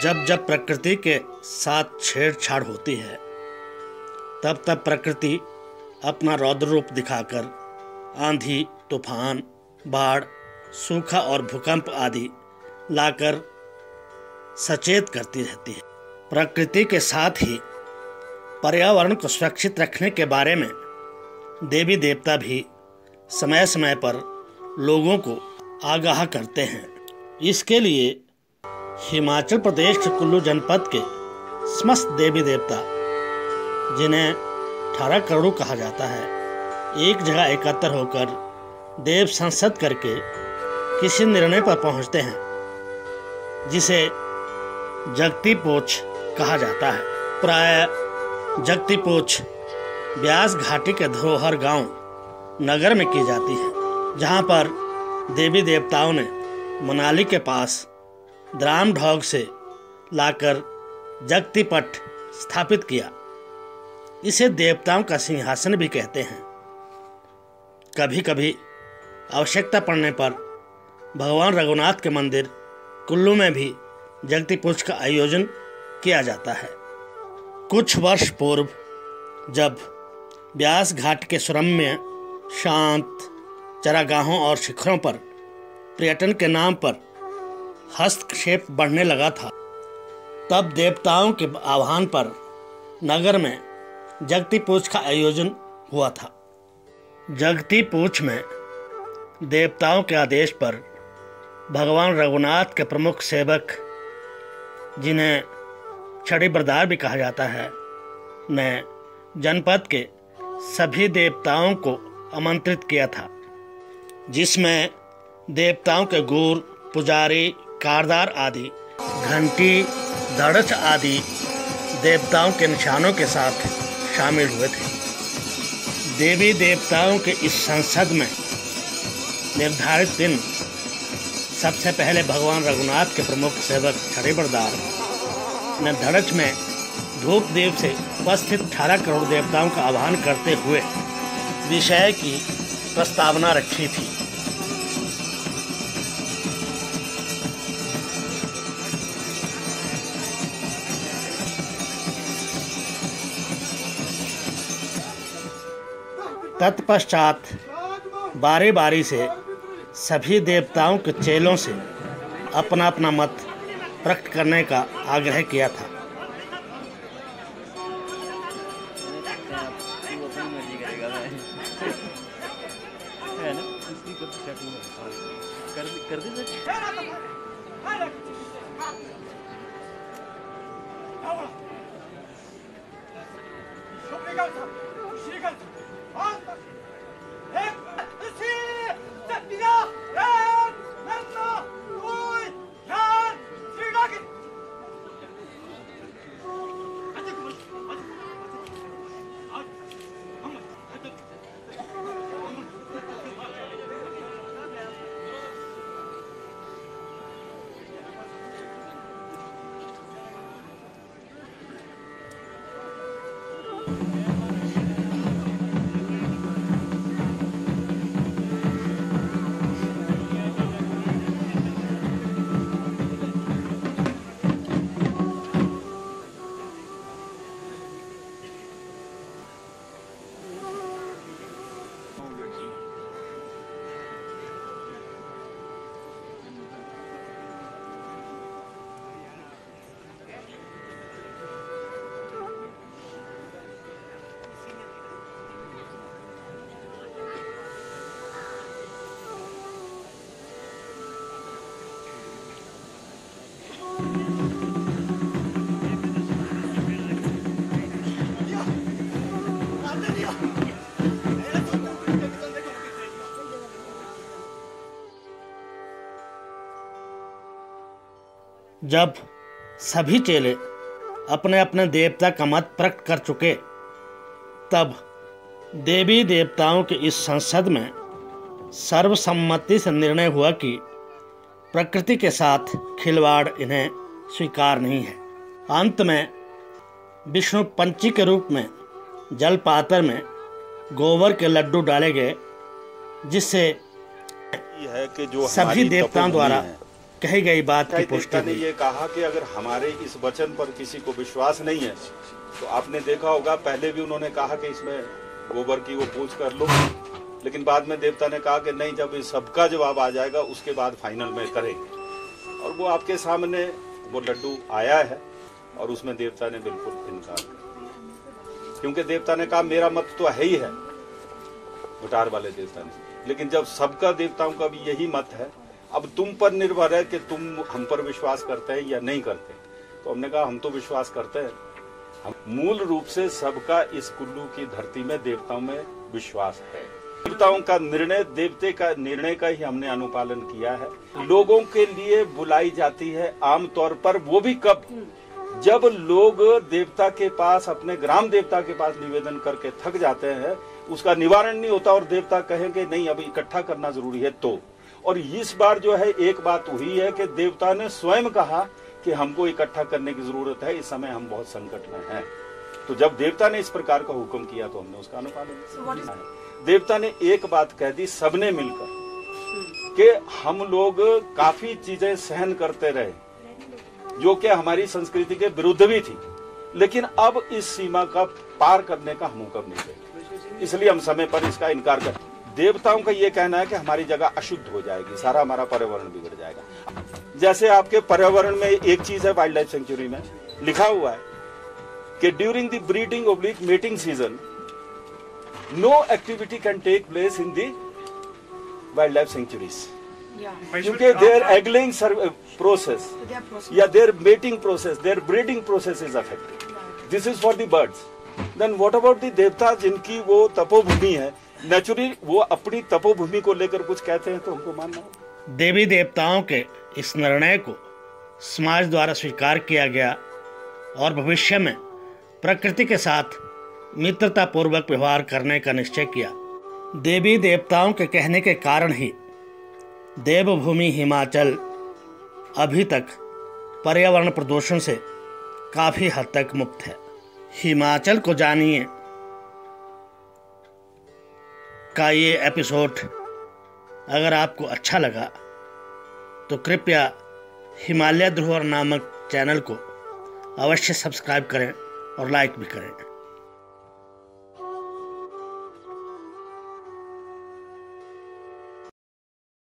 जब जब प्रकृति के साथ छेड़छाड़ होती है तब तब प्रकृति अपना रौद्र रूप दिखाकर आंधी, तूफान, बाढ़, सूखा और भूकंप आदि लाकर सचेत करती रहती है। प्रकृति के साथ ही पर्यावरण को सुरक्षित रखने के बारे में देवी देवता भी समय समय पर लोगों को आगाह करते हैं। इसके लिए हिमाचल प्रदेश के कुल्लू जनपद के समस्त देवी देवता, जिन्हें 18 करोड़ कहा जाता है, एक जगह एकत्र होकर देव संसद करके किसी निर्णय पर पहुंचते हैं जिसे जगती पोछ कहा जाता है। प्राय जगती पोछ ब्यास घाटी के धरोहर गांव नगर में की जाती है, जहां पर देवी देवताओं ने मनाली के पास द्राम ढौग से लाकर जगती पट स्थापित किया। इसे देवताओं का सिंहासन भी कहते हैं। कभी कभी आवश्यकता पड़ने पर भगवान रघुनाथ के मंदिर कुल्लू में भी जगती पूछ का आयोजन किया जाता है। कुछ वर्ष पूर्व जब ब्यास घाट के सुरम्य, शांत चरागाहों और शिखरों पर पर्यटन के नाम पर हस्तक्षेप बढ़ने लगा था, तब देवताओं के आह्वान पर नगर में जगती पूछ का आयोजन हुआ था। जगती पूछ में देवताओं के आदेश पर भगवान रघुनाथ के प्रमुख सेवक, जिन्हें छड़ी-बरदार भी कहा जाता है, ने जनपद के सभी देवताओं को आमंत्रित किया था, जिसमें देवताओं के गूर, पुजारी, कारदार आदि घंटी, धड़च आदि देवताओं के निशानों के साथ शामिल हुए थे। देवी देवताओं के इस संसद में निर्धारित दिन सबसे पहले भगवान रघुनाथ के प्रमुख सेवक छड़ी-बरदार ने धड़च में धूप दीप से उपस्थित 18 करोड़ देवताओं का आह्वान करते हुए विषय की प्रस्तावना रखी थी। तत्पश्चात बारी बारी से सभी देवताओं के चेलों से अपना अपना मत प्रकट करने का आग्रह किया था। जब सभी चेले अपने अपने देवता का मत प्रकट कर चुके, तब देवी देवताओं के इस संसद में सर्वसम्मति से निर्णय हुआ कि प्रकृति के साथ खिलवाड़ इन्हें स्वीकार नहीं है। अंत में विष्णु पंची के रूप में जल पात्र में गोबर के लड्डू डाले गए, जिससे सभी देवताओं द्वारा कही गई बात की पुष्टि ने ये कहा कि अगर हमारे इस वचन पर किसी को विश्वास नहीं है, तो आपने देखा होगा पहले भी उन्होंने कहा कि इसमें गोबर की वो पूछ कर लो, लेकिन बाद में देवता ने कहा कि नहीं, जब इस सबका जवाब आ जाएगा उसके बाद फाइनल में करेंगे। और वो आपके सामने वो लड्डू आया है और उसमें देवता ने बिल्कुल इनकार किया, क्योंकि देवता ने कहा मेरा मत तो है ही है, गुटार वाले देवता ने, लेकिन जब सबका देवताओं का भी यही मत है, अब तुम पर निर्भर है कि तुम हम पर विश्वास करते हैं या नहीं करते। तो हमने कहा हम तो विश्वास करते हैं, हम मूल रूप से सबका इस कुल्लू की धरती में देवताओं में विश्वास है। देवताओं का निर्णय, देवते का निर्णय का ही हमने अनुपालन किया है। लोगों के लिए बुलाई जाती है आमतौर पर, वो भी कब, जब लोग देवता के पास, अपने ग्राम देवता के पास निवेदन करके थक जाते हैं, उसका निवारण नहीं होता और देवता कहेंगे नहीं अब इकट्ठा करना जरूरी है तो। और इस बार जो है एक बात हुई है कि देवता ने स्वयं कहा कि हमको इकट्ठा करने की जरूरत है, इस समय हम बहुत संकट में हैं। तो जब देवता ने इस प्रकार का हुक्म किया तो हमने उसका अनुपालन किया। देवता ने एक बात कह दी सबने मिलकर कि हम लोग काफी चीजें सहन करते रहे जो कि हमारी संस्कृति के विरुद्ध भी थी, लेकिन अब इस सीमा का पार करने का हम हुक्म नहीं देते, इसलिए हम समय पर इसका इनकार कर। देवताओं का ये कहना है कि हमारी जगह अशुद्ध हो जाएगी, सारा हमारा पर्यावरण बिगड़ जाएगा। जैसे आपके पर्यावरण में एक चीज है, वाइल्ड लाइफ सेंचुरी में लिखा हुआ है कि during the breeding oblique mating season no activity can take place in the wildlife sanctuaries, क्योंकि देयर एगलिंग प्रोसेस या their mating process, their breeding process is affected. This is for the birds. Then what about the देवता, जिनकी वो तपोभूमि है, naturally वो अपनी तपोभूमि को लेकर कुछ कहते हैं तो हमको मानना होगा। देवी देवताओं के इस निर्णय को समाज द्वारा स्वीकार किया गया और भविष्य में प्रकृति के साथ मित्रता पूर्वक व्यवहार करने का निश्चय किया। देवी देवताओं के कहने के कारण ही देवभूमि हिमाचल अभी तक पर्यावरण प्रदूषण से काफ़ी हद तक मुक्त है। हिमाचल को जानिए का ये एपिसोड अगर आपको अच्छा लगा तो कृपया हिमालय धरोहर नामक चैनल को अवश्य सब्सक्राइब करें और लाइक भी करें।